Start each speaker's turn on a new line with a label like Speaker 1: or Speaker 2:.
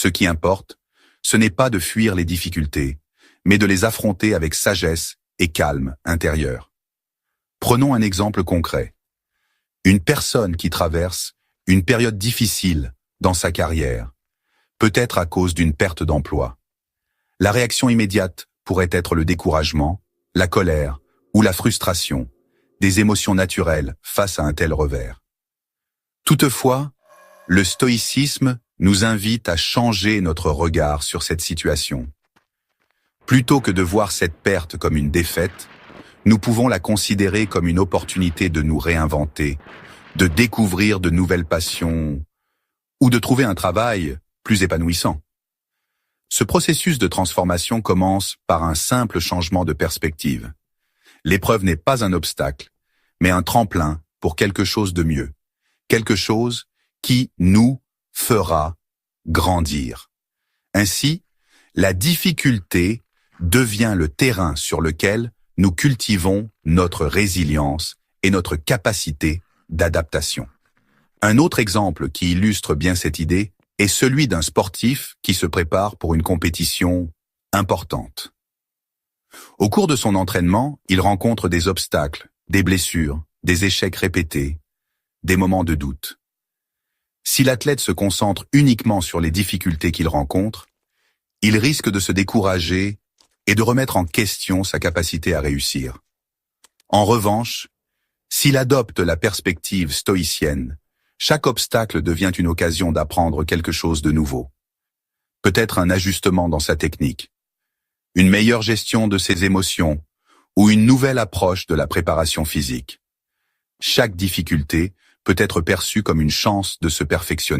Speaker 1: Ce qui importe, ce n'est pas de fuir les difficultés, mais de les affronter avec sagesse et calme intérieur. Prenons un exemple concret. Une personne qui traverse une période difficile dans sa carrière, peut-être à cause d'une perte d'emploi. La réaction immédiate pourrait être le découragement, la colère ou la frustration, des émotions naturelles face à un tel revers. Toutefois, le stoïcisme nous invite à changer notre regard sur cette situation. Plutôt que de voir cette perte comme une défaite, nous pouvons la considérer comme une opportunité de nous réinventer, de découvrir de nouvelles passions ou de trouver un travail plus épanouissant. Ce processus de transformation commence par un simple changement de perspective. L'épreuve n'est pas un obstacle, mais un tremplin pour quelque chose de mieux, quelque chose qui nous fera grandir. Ainsi, la difficulté devient le terrain sur lequel nous cultivons notre résilience et notre capacité d'adaptation. Un autre exemple qui illustre bien cette idée est celui d'un sportif qui se prépare pour une compétition importante. Au cours de son entraînement, il rencontre des obstacles, des blessures, des échecs répétés, des moments de doute. Si l'athlète se concentre uniquement sur les difficultés qu'il rencontre, il risque de se décourager et de remettre en question sa capacité à réussir. En revanche, s'il adopte la perspective stoïcienne, chaque obstacle devient une occasion d'apprendre quelque chose de nouveau. Peut-être un ajustement dans sa technique, une meilleure gestion de ses émotions ou une nouvelle approche de la préparation physique. Chaque difficulté peut être perçue comme une chance de se perfectionner.